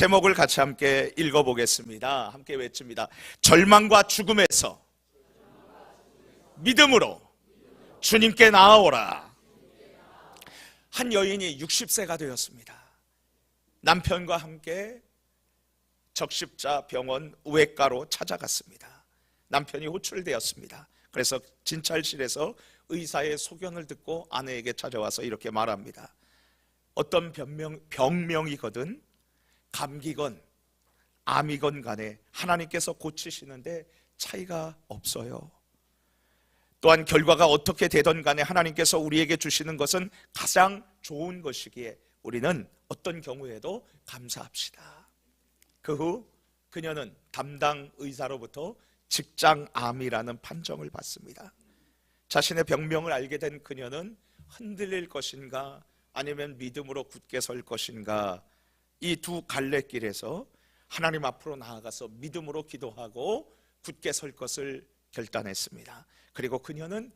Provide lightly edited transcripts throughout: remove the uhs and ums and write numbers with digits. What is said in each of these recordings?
제목을 같이 함께 읽어보겠습니다. 함께 외칩니다. 절망과 죽음에서 믿음으로 주님께 나아오라. 한 여인이 60세가 되었습니다. 남편과 함께 적십자 병원 우회가로 찾아갔습니다. 남편이 호출되었습니다. 그래서 진찰실에서 의사의 소견을 듣고 아내에게 찾아와서 이렇게 말합니다. 어떤 병명이거든 감기건 암이건 간에 하나님께서 고치시는데 차이가 없어요. 또한 결과가 어떻게 되든 간에 하나님께서 우리에게 주시는 것은 가장 좋은 것이기에 우리는 어떤 경우에도 감사합시다. 그 후 그녀는 담당 의사로부터 직장암이라는 판정을 받습니다. 자신의 병명을 알게 된 그녀는 흔들릴 것인가 아니면 믿음으로 굳게 설 것인가, 이 두 갈래길에서 하나님 앞으로 나아가서 믿음으로 기도하고 굳게 설 것을 결단했습니다. 그리고 그녀는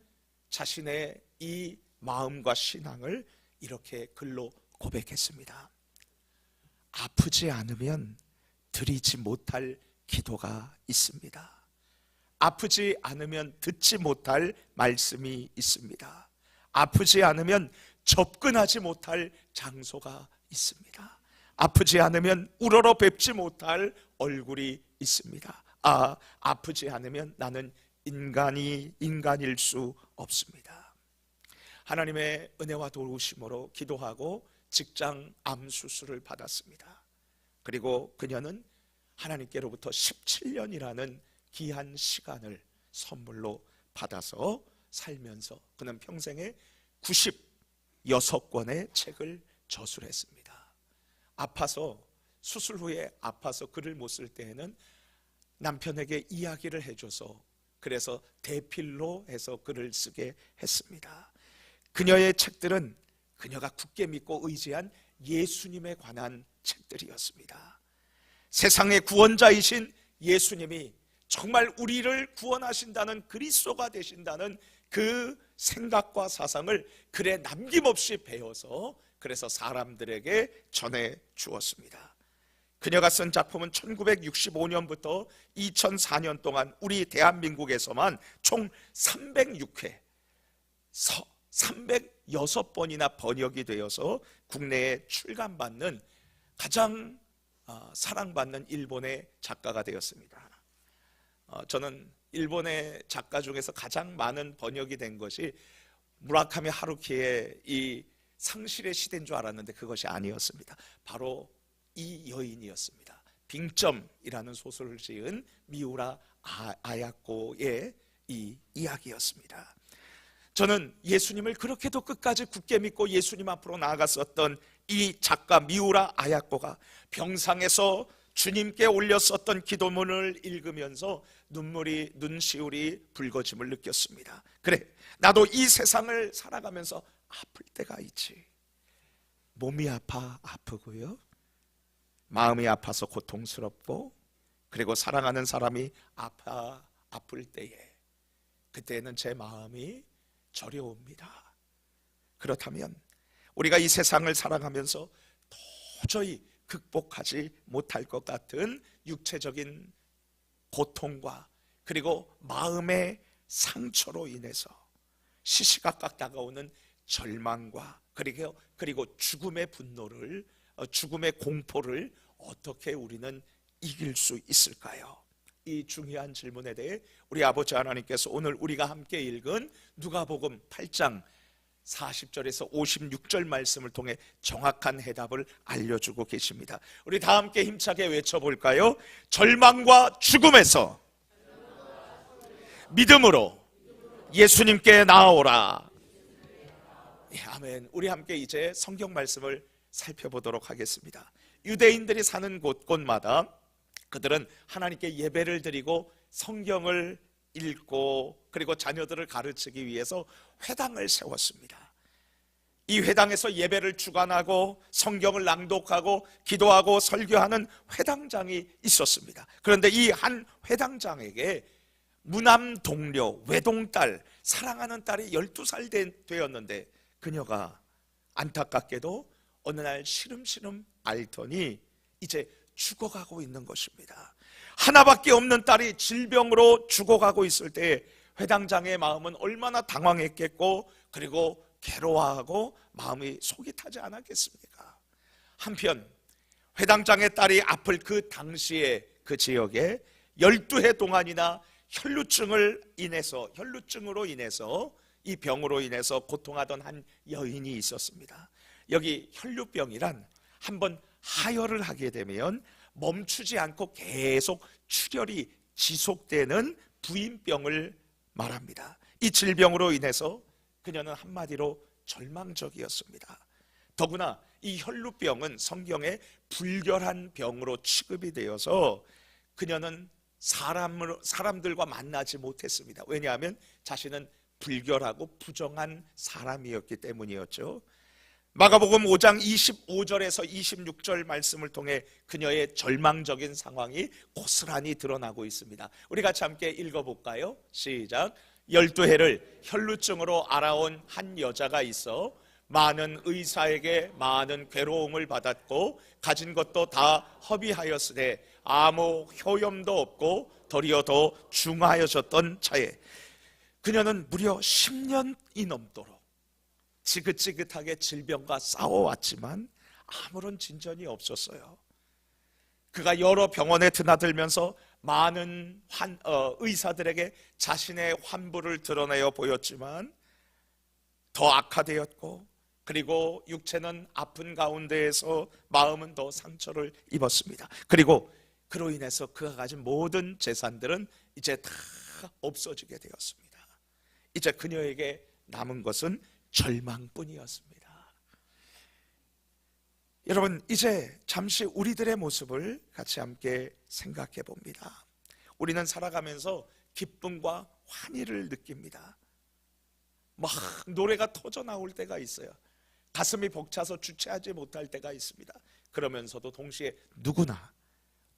자신의 이 마음과 신앙을 이렇게 글로 고백했습니다. 아프지 않으면 드리지 못할 기도가 있습니다. 아프지 않으면 듣지 못할 말씀이 있습니다. 아프지 않으면 접근하지 못할 장소가 있습니다. 아프지 않으면 우러러 뵙지 못할 얼굴이 있습니다. 아프지 않으면 나는 인간일 수 없습니다. 하나님의 은혜와 도우심으로 기도하고 직장 암 수술을 받았습니다. 그리고 그녀는 하나님께로부터 17년이라는 귀한 시간을 선물로 받아서 살면서 그는 평생에 96권의 책을 저술했습니다. 아파서, 수술 후에 아파서 글을 못 쓸 때에는 남편에게 이야기를 해줘서, 그래서 대필로 해서 글을 쓰게 했습니다. 그녀의 책들은 그녀가 굳게 믿고 의지한 예수님에 관한 책들이었습니다. 세상의 구원자이신 예수님이 정말 우리를 구원하신다는, 그리스도가 되신다는 그 생각과 사상을 글에 남김없이 배워서 그래서 사람들에게 전해 주었습니다. 그녀가 쓴 작품은 1965년부터 2004년 동안 우리 대한민국에서만 총 306회 306번이나 번역이 되어서 국내에 출간받는 가장 사랑받는 일본의 작가가 되었습니다. 저는 일본의 작가 중에서 가장 많은 번역이 된 것이 무라카미 하루키의 이 상실의 시대인 줄 알았는데 그것이 아니었습니다. 바로 이 여인이었습니다. 빙점이라는 소설을 지은 미우라 아야코의 이 이야기였습니다. 저는 예수님을 그렇게도 끝까지 굳게 믿고 예수님 앞으로 나아갔었던 이 작가 미우라 아야코가 병상에서 주님께 올렸었던 기도문을 읽으면서 눈시울이 붉어짐을 느꼈습니다. 그래, 나도 이 세상을 살아가면서 아플 때가 있지. 몸이 아프고요, 마음이 아파서 고통스럽고, 그리고 사랑하는 사람이 아플 때에, 그때는 제 마음이 저려옵니다. 그렇다면 우리가 이 세상을 살아가면서 도저히 극복하지 못할 것 같은 육체적인 고통과 그리고 마음의 상처로 인해서 시시각각 다가오는 절망과 그리고 죽음의 분노를, 죽음의 공포를 어떻게 우리는 이길 수 있을까요? 이 중요한 질문에 대해 우리 아버지 하나님께서 오늘 우리가 함께 읽은 누가복음 8장 40절에서 56절 말씀을 통해 정확한 해답을 알려주고 계십니다. 우리 다 함께 힘차게 외쳐볼까요? 절망과 죽음에서 믿음으로 예수님께 나아오라. 아멘. 우리 함께 이제 성경 말씀을 살펴보도록 하겠습니다. 유대인들이 사는 곳마다 그들은 하나님께 예배를 드리고 성경을 읽고 그리고 자녀들을 가르치기 위해서 회당을 세웠습니다. 이 회당에서 예배를 주관하고 성경을 낭독하고 기도하고 설교하는 회당장이 있었습니다. 그런데 이 한 회당장에게 무남 동료, 외동딸, 사랑하는 딸이 12살 되었는데 그녀가 안타깝게도 어느 날 시름시름 앓더니 이제 죽어가고 있는 것입니다. 하나밖에 없는 딸이 질병으로 죽어가고 있을 때 회당장의 마음은 얼마나 당황했겠고, 그리고 괴로워하고 마음이 속이 타지 않았겠습니까? 한편 회당장의 딸이 아플 그 당시에 그 지역에 12해 동안이나 혈루증으로 인해서 이 병으로 인해서 고통하던 한 여인이 있었습니다. 여기 혈루병이란 한번 하혈을 하게 되면 멈추지 않고 계속 출혈이 지속되는 부인병을 말합니다. 이 질병으로 인해서 그녀는 한마디로 절망적이었습니다. 더구나 이 혈루병은 성경에 불결한 병으로 취급이 되어서 그녀는 사람들과 만나지 못했습니다. 왜냐하면 자신은 불결하고 부정한 사람이었기 때문이었죠. 마가복음 5장 25절에서 26절 말씀을 통해 그녀의 절망적인 상황이 고스란히 드러나고 있습니다. 우리 같이 함께 읽어볼까요? 시작. 12해를 혈루증으로 앓아온 한 여자가 있어 많은 의사에게 많은 괴로움을 받았고 가진 것도 다 허비하였으되 아무 효염도 없고 도리어 더 중하여졌던 차에 그녀는 무려 10년이 넘도록 지긋지긋하게 질병과 싸워왔지만 아무런 진전이 없었어요. 그가 여러 병원에 드나들면서 많은 의사들에게 자신의 환부를 드러내어 보였지만 더 악화되었고, 그리고 육체는 아픈 가운데에서 마음은 더 상처를 입었습니다. 그리고 그로 인해서 그가 가진 모든 재산들은 이제 다 없어지게 되었습니다. 이제 그녀에게 남은 것은 절망뿐이었습니다. 여러분, 이제 잠시 우리들의 모습을 같이 함께 생각해 봅니다. 우리는 살아가면서 기쁨과 환희를 느낍니다. 막 노래가 터져 나올 때가 있어요. 가슴이 벅차서 주체하지 못할 때가 있습니다. 그러면서도 동시에 누구나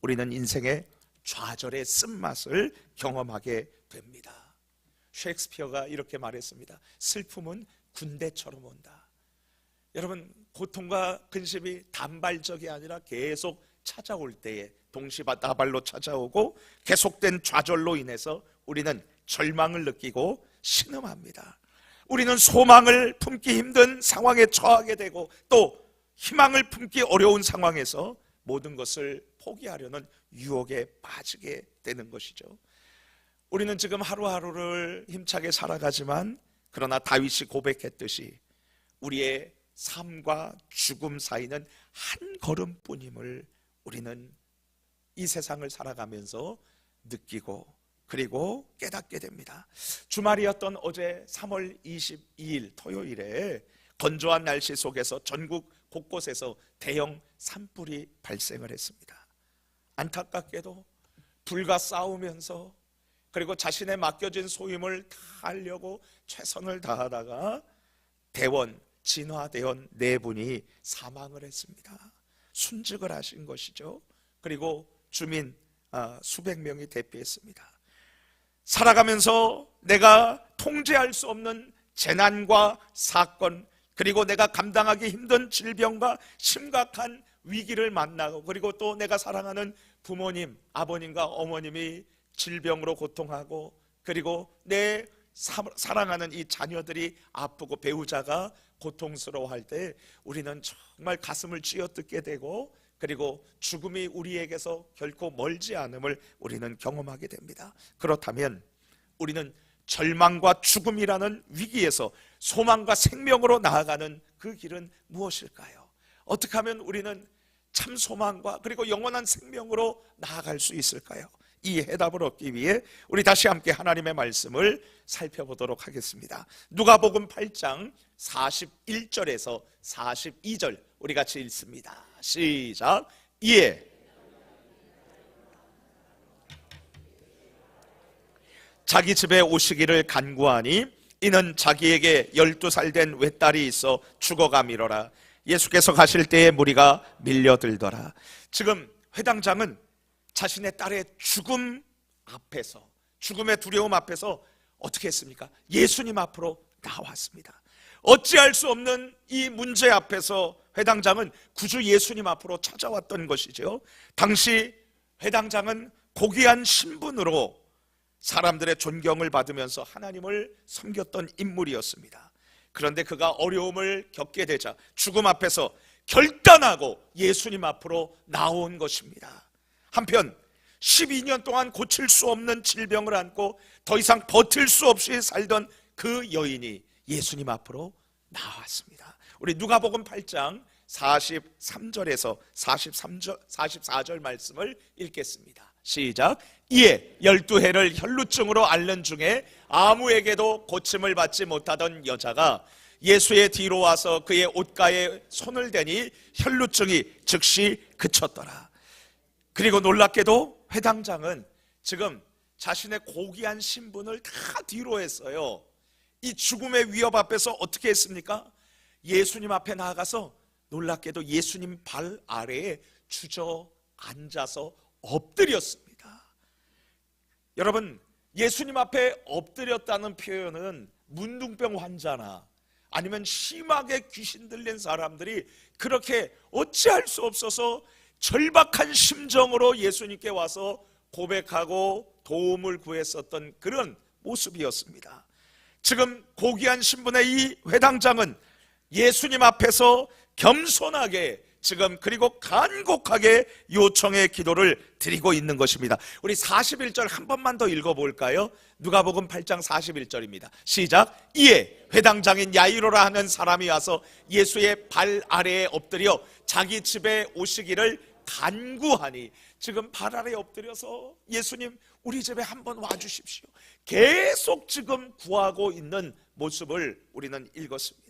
우리는 인생의 좌절의 쓴맛을 경험하게 됩니다. 셰익스피어가 이렇게 말했습니다. 슬픔은 군대처럼 온다. 여러분, 고통과 근심이 단발적이 아니라 계속 찾아올 때에 동시다발로 찾아오고 계속된 좌절로 인해서 우리는 절망을 느끼고 신음합니다. 우리는 소망을 품기 힘든 상황에 처하게 되고 또 희망을 품기 어려운 상황에서 모든 것을 포기하려는 유혹에 빠지게 되는 것이죠. 우리는 지금 하루하루를 힘차게 살아가지만 그러나 다윗이 고백했듯이 우리의 삶과 죽음 사이는 한 걸음뿐임을 우리는 이 세상을 살아가면서 느끼고 그리고 깨닫게 됩니다. 주말이었던 어제 3월 22일 토요일에 건조한 날씨 속에서 전국 곳곳에서 대형 산불이 발생을 했습니다. 안타깝게도 불과 싸우면서 그리고 자신의 맡겨진 소임을 다 하려고 최선을 다하다가 진화대원 4분이 사망을 했습니다. 순직을 하신 것이죠. 그리고 주민 수백 명이 대피했습니다. 살아가면서 내가 통제할 수 없는 재난과 사건, 그리고 내가 감당하기 힘든 질병과 심각한 위기를 만나고, 그리고 또 내가 사랑하는 부모님, 아버님과 어머님이 질병으로 고통하고, 그리고 내 사랑하는 이 자녀들이 아프고 배우자가 고통스러워할 때 우리는 정말 가슴을 쥐어뜯게 되고, 그리고 죽음이 우리에게서 결코 멀지 않음을 우리는 경험하게 됩니다. 그렇다면 우리는 절망과 죽음이라는 위기에서 소망과 생명으로 나아가는 그 길은 무엇일까요? 어떻게 하면 우리는 참 소망과 그리고 영원한 생명으로 나아갈 수 있을까요? 이 해답을 얻기 위해 우리 다시 함께 하나님의 말씀을 살펴보도록 하겠습니다. 누가복음 8장 41절에서 42절 우리 같이 읽습니다. 시작. 이에 자기 집에 오시기를 간구하니 이는 자기에게 12살 된 외딸이 있어 죽어가미러라. 예수께서 가실 때에 무리가 밀려들더라. 지금 회당장은 자신의 딸의 죽음 앞에서, 죽음의 두려움 앞에서 어떻게 했습니까? 예수님 앞으로 나왔습니다. 어찌할 수 없는 이 문제 앞에서 회당장은 구주 예수님 앞으로 찾아왔던 것이죠. 당시 회당장은 고귀한 신분으로 사람들의 존경을 받으면서 하나님을 섬겼던 인물이었습니다. 그런데 그가 어려움을 겪게 되자 죽음 앞에서 결단하고 예수님 앞으로 나온 것입니다. 한편 12년 동안 고칠 수 없는 질병을 안고 더 이상 버틸 수 없이 살던 그 여인이 예수님 앞으로 나왔습니다. 우리 누가복음 8장 43절에서 44절 말씀을 읽겠습니다. 시작. 이에 12해를 혈루증으로 앓는 중에 아무에게도 고침을 받지 못하던 여자가 예수의 뒤로 와서 그의 옷가에 손을 대니 혈루증이 즉시 그쳤더라. 그리고 놀랍게도 회당장은 지금 자신의 고귀한 신분을 다 뒤로 했어요. 이 죽음의 위협 앞에서 어떻게 했습니까? 예수님 앞에 나아가서 놀랍게도 예수님 발 아래에 주저앉아서 엎드렸습니다. 여러분, 예수님 앞에 엎드렸다는 표현은 문둥병 환자나 아니면 심하게 귀신 들린 사람들이 그렇게 어찌할 수 없어서 절박한 심정으로 예수님께 와서 고백하고 도움을 구했었던 그런 모습이었습니다. 지금 고귀한 신분의 이 회당장은 예수님 앞에서 겸손하게 지금 그리고 간곡하게 요청의 기도를 드리고 있는 것입니다. 우리 41절 한 번만 더 읽어볼까요? 누가복음 8장 41절입니다. 시작. 이에 회당장인 야이로라 하는 사람이 와서 예수의 발 아래에 엎드려 자기 집에 오시기를 간구하니, 지금 발 아래에 엎드려서 예수님 우리 집에 한번 와주십시오, 계속 지금 구하고 있는 모습을 우리는 읽었습니다.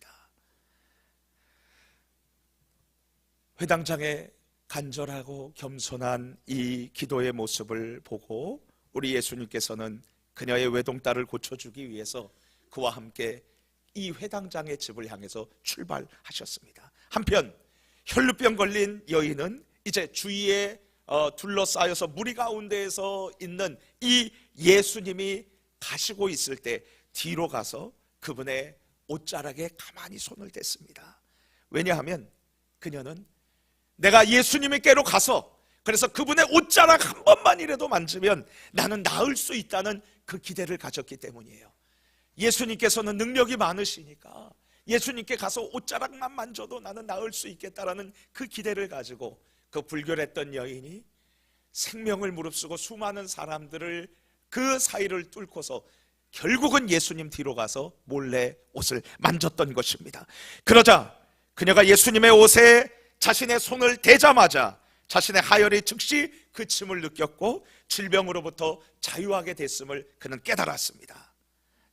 회당장의 간절하고 겸손한 이 기도의 모습을 보고 우리 예수님께서는 그녀의 외동딸을 고쳐주기 위해서 그와 함께 이 회당장의 집을 향해서 출발하셨습니다. 한편 혈루병 걸린 여인은 이제 주위에 둘러싸여서 무리 가운데에서 있는 이 예수님이 가시고 있을 때 뒤로 가서 그분의 옷자락에 가만히 손을 댔습니다. 왜냐하면 그녀는 내가 예수님께로 가서 그래서 그분의 옷자락 한 번만이라도 만지면 나는 나을 수 있다는 그 기대를 가졌기 때문이에요. 예수님께서는 능력이 많으시니까 예수님께 가서 옷자락만 만져도 나는 나을 수 있겠다라는 그 기대를 가지고 그 불결했던 여인이 생명을 무릅쓰고 수많은 사람들을 그 사이를 뚫고서 결국은 예수님 뒤로 가서 몰래 옷을 만졌던 것입니다. 그러자 그녀가 예수님의 옷에 자신의 손을 대자마자 자신의 하혈이 즉시 그침을 느꼈고 질병으로부터 자유하게 됐음을 그는 깨달았습니다.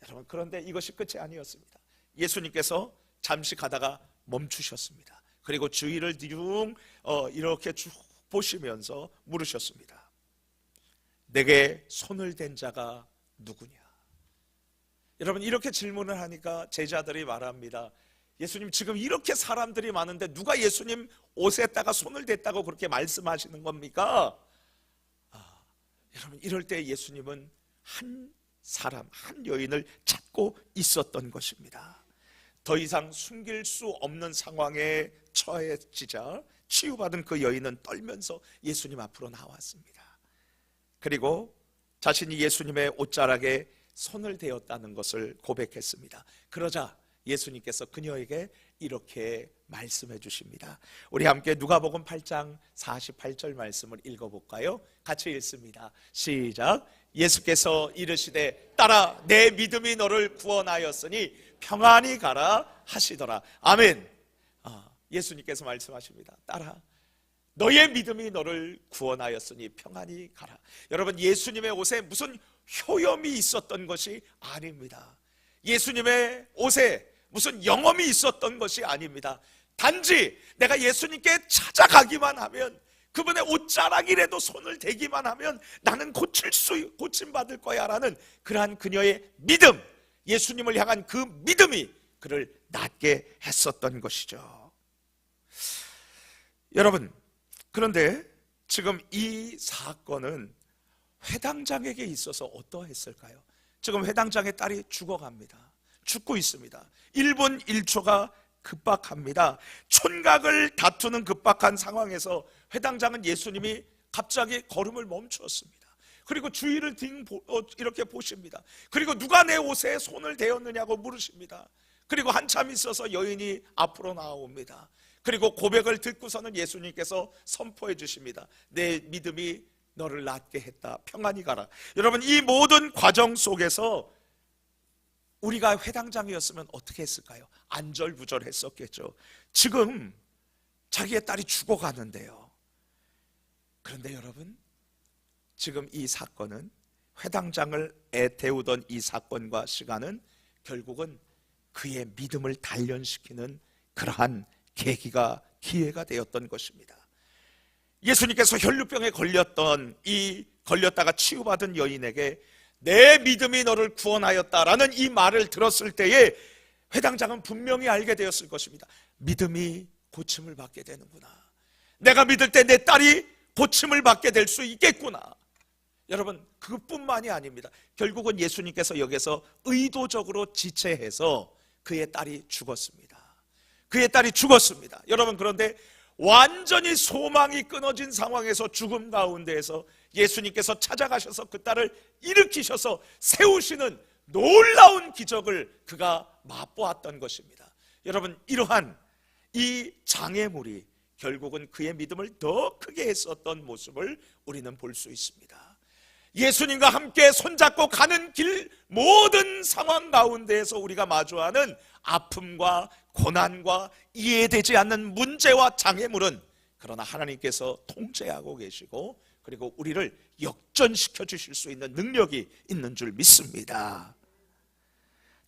여러분, 그런데 이것이 끝이 아니었습니다. 예수님께서 잠시 가다가 멈추셨습니다. 그리고 주위를 이렇게 쭉 보시면서 물으셨습니다. 내게 손을 댄 자가 누구냐? 여러분, 이렇게 질문을 하니까 제자들이 말합니다. 예수님, 지금 이렇게 사람들이 많은데 누가 예수님 옷에다가 손을 댔다고 그렇게 말씀하시는 겁니까? 여러분, 이럴 때 예수님은 한 사람, 한 여인을 찾고 있었던 것입니다. 더 이상 숨길 수 없는 상황에 처해지자 치유받은 그 여인은 떨면서 예수님 앞으로 나왔습니다. 그리고 자신이 예수님의 옷자락에 손을 대었다는 것을 고백했습니다. 그러자 예수님께서 그녀에게 이렇게 말씀해 주십니다. 우리 함께 누가복음 8장 48절 말씀을 읽어볼까요? 같이 읽습니다. 시작. 예수께서 이르시되 딸아, 내 믿음이 너를 구원하였으니 평안히 가라 하시더라. 아멘. 예수님께서 말씀하십니다. 딸아, 너의 믿음이 너를 구원하였으니 평안히 가라. 여러분, 예수님의 옷에 무슨 효염이 있었던 것이 아닙니다. 예수님의 옷에 무슨 영험이 있었던 것이 아닙니다. 단지 내가 예수님께 찾아가기만 하면, 그분의 옷자락이라도 손을 대기만 하면 나는 고침받을 거야 라는 그러한 그녀의 믿음, 예수님을 향한 그 믿음이 그를 낫게 했었던 것이죠. 여러분, 그런데 지금 이 사건은 회당장에게 있어서 어떠했을까요? 지금 회당장의 딸이 죽어갑니다. 죽고 있습니다. 1분 1초가 급박합니다. 촌각을 다투는 급박한 상황에서 회당장은 예수님이 갑자기 걸음을 멈추었습니다. 그리고 주위를 이렇게 보십니다. 그리고 누가 내 옷에 손을 대었느냐고 물으십니다. 그리고 한참 있어서 여인이 앞으로 나옵니다. 그리고 고백을 듣고서는 예수님께서 선포해 주십니다. 내 믿음이 너를 낫게 했다. 평안히 가라. 여러분, 이 모든 과정 속에서 우리가 회당장이었으면 어떻게 했을까요? 안절부절했었겠죠. 지금 자기의 딸이 죽어가는데요. 그런데 여러분, 지금 이 사건은, 회당장을 애태우던 이 사건과 시간은 결국은 그의 믿음을 단련시키는 그러한 기회가 되었던 것입니다. 예수님께서 혈루병에 걸렸다가 치유받은 여인에게 내 믿음이 너를 구원하였다라는 이 말을 들었을 때에 회당장은 분명히 알게 되었을 것입니다. 믿음이 고침을 받게 되는구나. 내가 믿을 때 내 딸이 고침을 받게 될 수 있겠구나. 여러분, 그것뿐만이 아닙니다. 결국은 예수님께서 여기서 의도적으로 지체해서 그의 딸이 죽었습니다. 그의 딸이 죽었습니다. 여러분, 그런데 완전히 소망이 끊어진 상황에서, 죽음 가운데에서 예수님께서 찾아가셔서 그 딸을 일으키셔서 세우시는 놀라운 기적을 그가 맛보았던 것입니다. 여러분, 이러한 이 장애물이 결국은 그의 믿음을 더 크게 했었던 모습을 우리는 볼 수 있습니다. 예수님과 함께 손잡고 가는 길, 모든 상황 가운데에서 우리가 마주하는 아픔과 고난과 이해되지 않는 문제와 장애물은, 그러나 하나님께서 통제하고 계시고 그리고 우리를 역전시켜 주실 수 있는 능력이 있는 줄 믿습니다.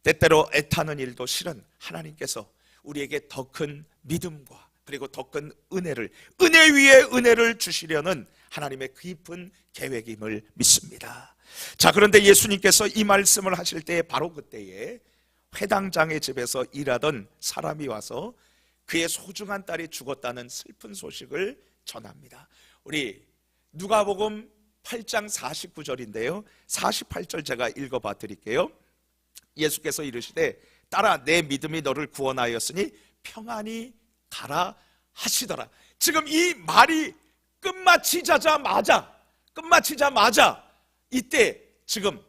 때때로 애타는 일도 실은 하나님께서 우리에게 더 큰 믿음과 그리고 더 큰 은혜 위에 은혜를 주시려는 하나님의 깊은 계획임을 믿습니다. 자, 그런데 예수님께서 이 말씀을 하실 때 바로 그때에 회당장의 집에서 일하던 사람이 와서 그의 소중한 딸이 죽었다는 슬픈 소식을 전합니다. 우리 누가복음 8장 49절인데요 48절 제가 읽어봐 드릴게요. 예수께서 이르시되 딸아, 내 믿음이 너를 구원하였으니 평안히 가라 하시더라. 지금 이 말이 끝마치자마자 이때 지금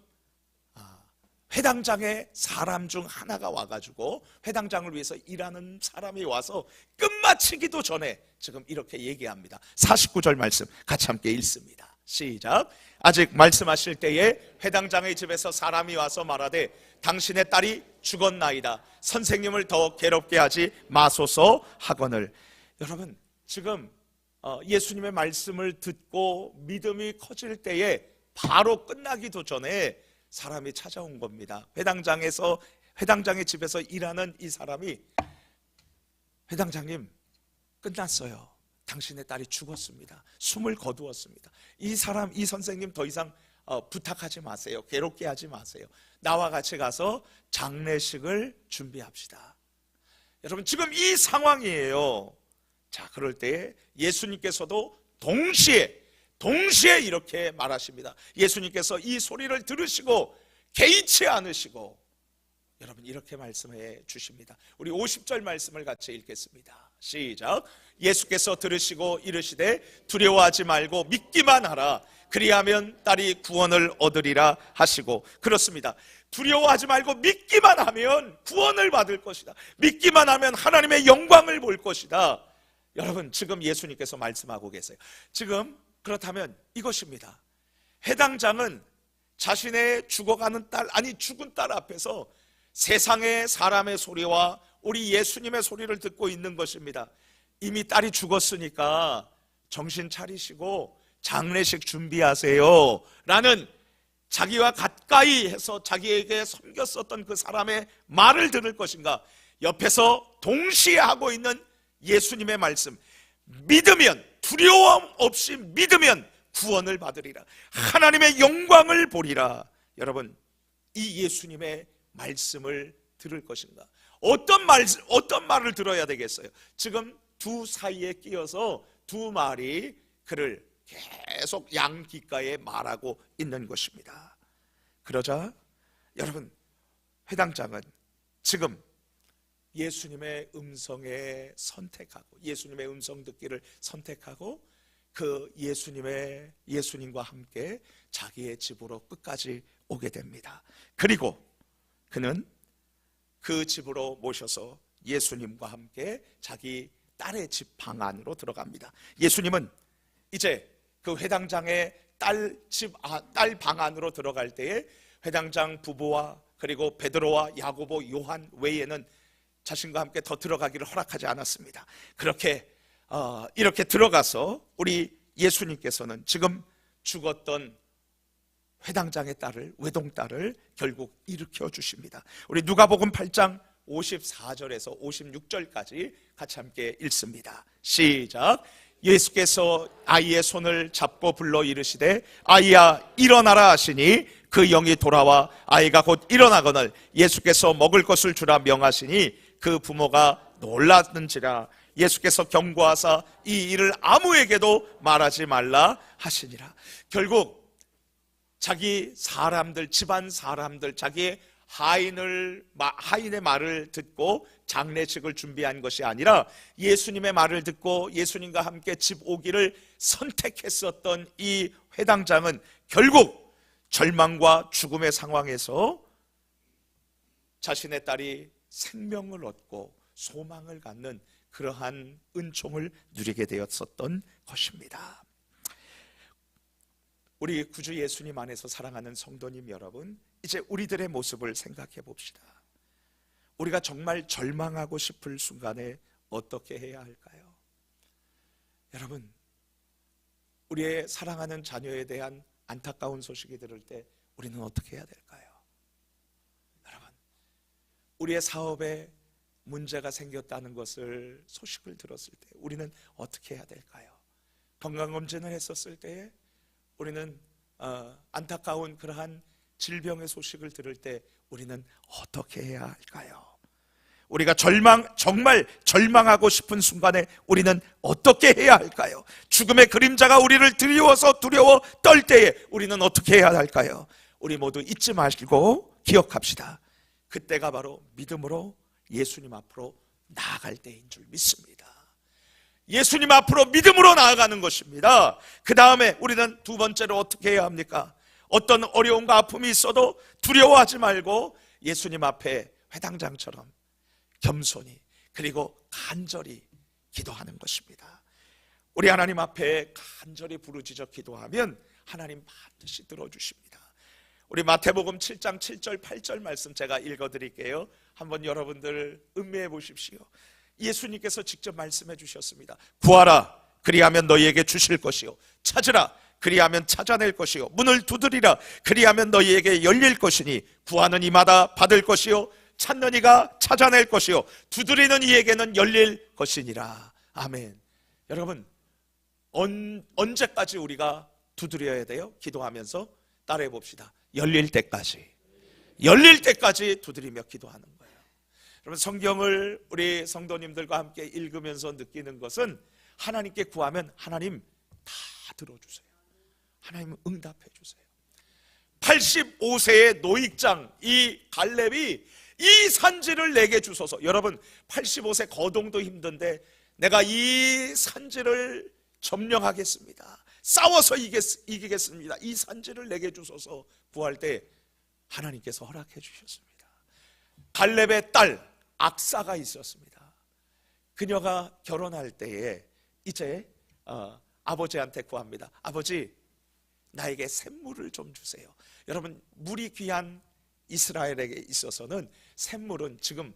회당장의 사람 중 하나가 와가지고, 회당장을 위해서 일하는 사람이 와서 끝마치기도 전에 지금 이렇게 얘기합니다. 49절 말씀 같이 함께 읽습니다. 시작. 아직 말씀하실 때에 회당장의 집에서 사람이 와서 말하되 당신의 딸이 죽었나이다. 선생님을 더 괴롭게 하지 마소서 하거늘. 여러분, 지금 예수님의 말씀을 듣고 믿음이 커질 때에 바로 끝나기도 전에 사람이 찾아온 겁니다. 회당장의 집에서 일하는 이 사람이, 회당장님, 끝났어요. 당신의 딸이 죽었습니다. 숨을 거두었습니다. 이 선생님 더 이상 부탁하지 마세요. 괴롭게 하지 마세요. 나와 같이 가서 장례식을 준비합시다. 여러분, 지금 이 상황이에요. 자, 그럴 때에 예수님께서도 동시에 이렇게 말하십니다. 예수님께서 이 소리를 들으시고 개의치 않으시고 여러분 이렇게 말씀해 주십니다. 우리 50절 말씀을 같이 읽겠습니다. 시작. 예수께서 들으시고 이르시되 두려워하지 말고 믿기만 하라. 그리하면 딸이 구원을 얻으리라 하시고. 그렇습니다. 두려워하지 말고 믿기만 하면 구원을 받을 것이다. 믿기만 하면 하나님의 영광을 볼 것이다. 여러분, 지금 예수님께서 말씀하고 계세요. 지금 그렇다면 이것입니다. 회당장은 자신의 죽어가는 딸, 아니 죽은 딸 앞에서 세상의 사람의 소리와 우리 예수님의 소리를 듣고 있는 것입니다. 이미 딸이 죽었으니까 정신 차리시고 장례식 준비하세요 라는, 자기와 가까이 해서 자기에게 섬겼었던 그 사람의 말을 들을 것인가, 옆에서 동시에 하고 있는 예수님의 말씀, 믿으면, 두려움 없이 믿으면 구원을 받으리라, 하나님의 영광을 보리라. 여러분, 이 예수님의 말씀을 들을 것인가? 어떤 말을 들어야 되겠어요? 지금 두 사이에 끼어서 두 말이 그를 계속 양귓가에 말하고 있는 것입니다. 그러자 여러분, 회당장은 지금 예수님의 음성에 선택하고, 예수님의 음성 듣기를 선택하고 그 예수님과 함께 자기의 집으로 끝까지 오게 됩니다. 그리고 그는 그 집으로 모셔서 예수님과 함께 자기 딸의 집 방 안으로 들어갑니다. 예수님은 이제 그 회당장의 딸 방 안으로 들어갈 때에 회당장 부부와 그리고 베드로와 야고보, 요한 외에는 자신과 함께 더 들어가기를 허락하지 않았습니다. 이렇게 들어가서 우리 예수님께서는 지금 죽었던 회당장의 딸을, 외동딸을 결국 일으켜 주십니다. 우리 누가복음 8장 54절에서 56절까지 같이 함께 읽습니다. 시작. 예수께서 아이의 손을 잡고 불러 이르시되 아이야 일어나라 하시니 그 영이 돌아와 아이가 곧 일어나거늘 예수께서 먹을 것을 주라 명하시니 그 부모가 놀랐는지라. 예수께서 경고하사 이 일을 아무에게도 말하지 말라 하시니라. 결국 자기 사람들, 집안 사람들, 자기의 하인의 말을 듣고 장례식을 준비한 것이 아니라 예수님의 말을 듣고 예수님과 함께 집 오기를 선택했었던 이 회당장은 결국 절망과 죽음의 상황에서 자신의 딸이 생명을 얻고 소망을 갖는 그러한 은총을 누리게 되었었던 것입니다. 우리 구주 예수님 안에서 사랑하는 성도님 여러분, 이제 우리들의 모습을 생각해 봅시다. 우리가 정말 절망하고 싶을 순간에 어떻게 해야 할까요? 여러분, 우리의 사랑하는 자녀에 대한 안타까운 소식이 들을 때 우리는 어떻게 해야 될까요? 여러분, 우리의 사업에 문제가 생겼다는 것을 소식을 들었을 때 우리는 어떻게 해야 될까요? 건강검진을 했었을 때에 우리는 안타까운 그러한 질병의 소식을 들을 때 우리는 어떻게 해야 할까요? 우리가 정말 절망하고 싶은 순간에 우리는 어떻게 해야 할까요? 죽음의 그림자가 우리를 두려워서 두려워 떨 때에 우리는 어떻게 해야 할까요? 우리 모두 잊지 마시고 기억합시다. 그때가 바로 믿음으로 예수님 앞으로 나아갈 때인 줄 믿습니다. 예수님 앞으로 믿음으로 나아가는 것입니다. 그 다음에 우리는 두 번째로 어떻게 해야 합니까? 어떤 어려움과 아픔이 있어도 두려워하지 말고 예수님 앞에 회당장처럼 겸손히 그리고 간절히 기도하는 것입니다. 우리 하나님 앞에 간절히 부르짖어 기도하면 하나님 반드시 들어주십니다. 우리 마태복음 7장 7절 8절 말씀 제가 읽어드릴게요. 한번 여러분들 음미해 보십시오. 예수님께서 직접 말씀해 주셨습니다. 구하라 그리하면 너희에게 주실 것이요, 찾으라 그리하면 찾아낼 것이요, 문을 두드리라 그리하면 너희에게 열릴 것이니 구하는 이마다 받을 것이요, 찾는 이가 찾아낼 것이요, 두드리는 이에게는 열릴 것이니라. 아멘. 여러분, 언제까지 우리가 두드려야 돼요? 기도하면서 따라해 봅시다. 열릴 때까지 두드리며 기도하는 거예요. 여러분, 성경을 우리 성도님들과 함께 읽으면서 느끼는 것은 하나님께 구하면 하나님 다 들어주세요. 하나님 응답해 주세요. 85세의 노익장 이 갈렙이 이 산지를 내게 주소서. 여러분, 85세 거동도 힘든데 내가 이 산지를 점령하겠습니다, 싸워서 이기겠습니다, 이 산지를 내게 주소서 구할 때 하나님께서 허락해 주셨습니다. 갈렙의 딸 악사가 있었습니다. 그녀가 결혼할 때에 이제 아버지한테 구합니다. 아버지, 나에게 샘물을 좀 주세요. 여러분, 물이 귀한 이스라엘에게 있어서는 샘물은 지금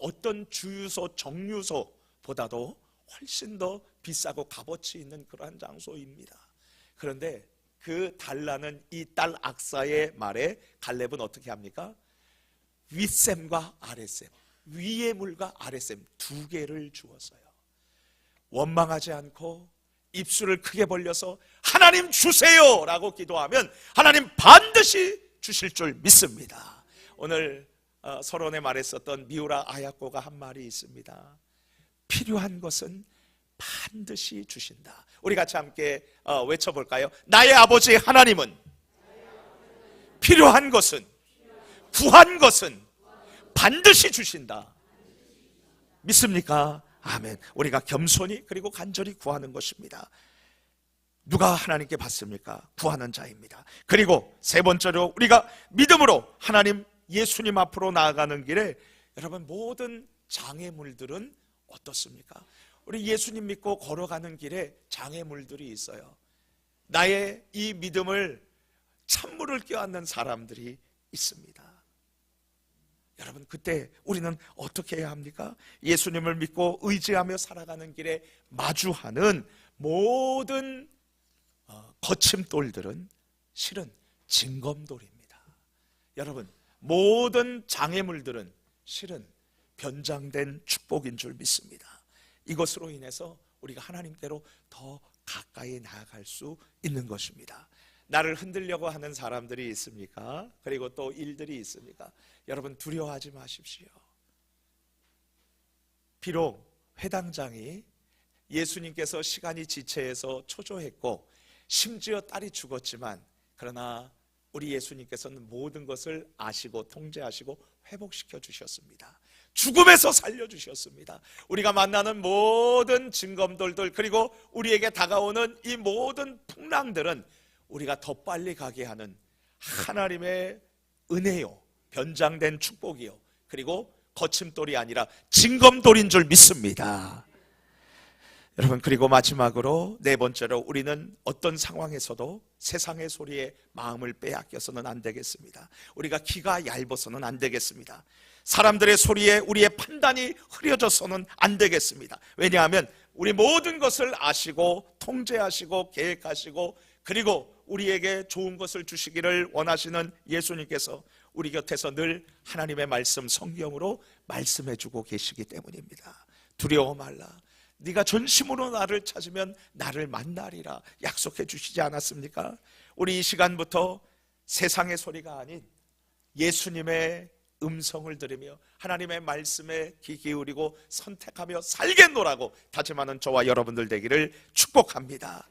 어떤 주유소, 정유소보다도 훨씬 더 비싸고 값어치 있는 그러한 장소입니다. 그런데 그 달라는 이 딸 악사의 말에 갈렙은 어떻게 합니까? 윗샘과 아랫샘, 위의 물과 아랫샘 두 개를 주었어요. 원망하지 않고 입술을 크게 벌려서 하나님 주세요 라고 기도하면 하나님 반드시 주실 줄 믿습니다. 오늘 서론에 말했었던 미우라 아야코가 한 말이 있습니다. 필요한 것은 반드시 주신다. 우리 같이 함께 외쳐볼까요? 나의 아버지 하나님은 필요한 것은, 구한 것은 반드시 주신다. 믿습니까? 아멘. 우리가 겸손히 그리고 간절히 구하는 것입니다. 누가 하나님께 받습니까? 구하는 자입니다. 그리고 세 번째로 우리가 믿음으로 하나님 예수님 앞으로 나아가는 길에 여러분 모든 장애물들은 어떻습니까? 우리 예수님 믿고 걸어가는 길에 장애물들이 있어요. 나의 이 믿음을 찬물을 껴안는 사람들이 있습니다. 여러분 그때 우리는 어떻게 해야 합니까? 예수님을 믿고 의지하며 살아가는 길에 마주하는 모든 거침돌들은 실은 징검돌입니다. 여러분 모든 장애물들은 실은 변장된 축복인 줄 믿습니다. 이것으로 인해서 우리가 하나님께로 더 가까이 나아갈 수 있는 것입니다. 나를 흔들려고 하는 사람들이 있습니까? 그리고 또 일들이 있습니까? 여러분 두려워하지 마십시오. 비록 회당장이 예수님께서 시간이 지체해서 초조했고 심지어 딸이 죽었지만 그러나 우리 예수님께서는 모든 것을 아시고 통제하시고 회복시켜 주셨습니다. 죽음에서 살려주셨습니다. 우리가 만나는 모든 징검돌들 그리고 우리에게 다가오는 이 모든 풍랑들은 우리가 더 빨리 가게 하는 하나님의 은혜요, 변장된 축복이요, 그리고 거침돌이 아니라 징검돌인 줄 믿습니다. 여러분 그리고 마지막으로 네 번째로 우리는 어떤 상황에서도 세상의 소리에 마음을 빼앗겨서는 안 되겠습니다. 우리가 귀가 얇아서는 안 되겠습니다. 사람들의 소리에 우리의 판단이 흐려져서는 안 되겠습니다. 왜냐하면 우리 모든 것을 아시고 통제하시고 계획하시고 그리고 우리에게 좋은 것을 주시기를 원하시는 예수님께서 우리 곁에서 늘 하나님의 말씀 성경으로 말씀해주고 계시기 때문입니다. 두려워 말라. 네가 전심으로 나를 찾으면 나를 만나리라 약속해 주시지 않았습니까? 우리 이 시간부터 세상의 소리가 아닌 예수님의 음성을 들으며 하나님의 말씀에 귀 기울이고 선택하며 살겠노라고 다짐하는 저와 여러분들 되기를 축복합니다.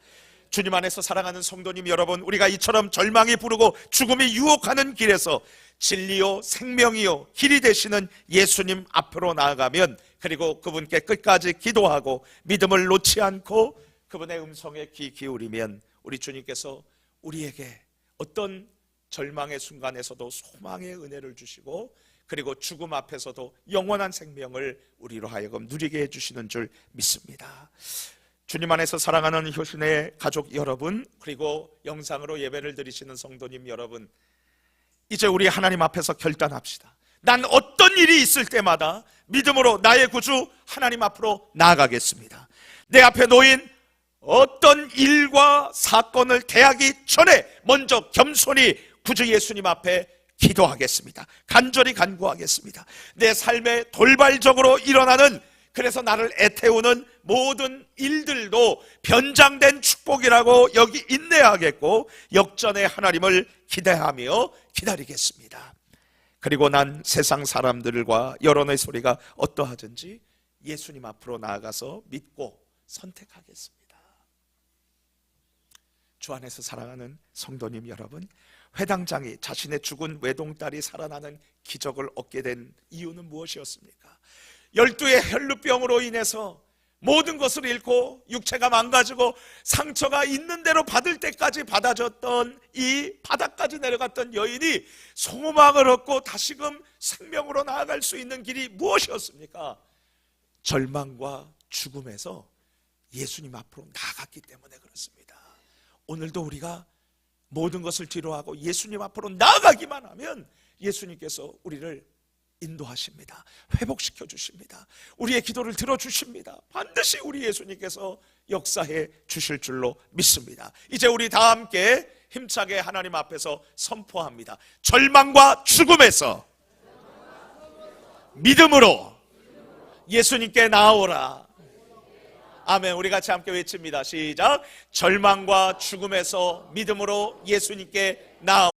주님 안에서 사랑하는 성도님 여러분, 우리가 이처럼 절망이 부르고 죽음이 유혹하는 길에서 진리요 생명이요 길이 되시는 예수님 앞으로 나아가면, 그리고 그분께 끝까지 기도하고 믿음을 놓지 않고 그분의 음성에 귀 기울이면 우리 주님께서 우리에게 어떤 절망의 순간에서도 소망의 은혜를 주시고 그리고 죽음 앞에서도 영원한 생명을 우리로 하여금 누리게 해주시는 줄 믿습니다. 주님 안에서 사랑하는 효신의 가족 여러분, 그리고 영상으로 예배를 드리시는 성도님 여러분, 이제 우리 하나님 앞에서 결단합시다. 난 어떤 일이 있을 때마다 믿음으로 나의 구주 하나님 앞으로 나아가겠습니다. 내 앞에 놓인 어떤 일과 사건을 대하기 전에 먼저 겸손히 구주 예수님 앞에 기도하겠습니다. 간절히 간구하겠습니다. 내 삶에 돌발적으로 일어나는, 그래서 나를 애태우는 모든 일들도 변장된 축복이라고 여기 인내하겠고 역전의 하나님을 기대하며 기다리겠습니다. 그리고 난 세상 사람들과 여론의 소리가 어떠하든지 예수님 앞으로 나아가서 믿고 선택하겠습니다. 주 안에서 사랑하는 성도님 여러분, 회당장이 자신의 죽은 외동딸이 살아나는 기적을 얻게 된 이유는 무엇이었습니까? 12의 혈루병으로 인해서 모든 것을 잃고 육체가 망가지고 상처가 있는 대로 받을 때까지 받아줬던 이 바닥까지 내려갔던 여인이 소망을 얻고 다시금 생명으로 나아갈 수 있는 길이 무엇이었습니까? 절망과 죽음에서 예수님 앞으로 나아갔기 때문에 그렇습니다. 오늘도 우리가 모든 것을 뒤로하고 예수님 앞으로 나아가기만 하면 예수님께서 우리를 인도하십니다. 회복시켜 주십니다. 우리의 기도를 들어주십니다. 반드시 우리 예수님께서 역사해 주실 줄로 믿습니다. 이제 우리 다 함께 힘차게 하나님 앞에서 선포합니다. 절망과 죽음에서 믿음으로 예수님께 나아오라. 아멘. 우리 같이 함께 외칩니다. 시작. 절망과 죽음에서 믿음으로 예수님께 나아오라.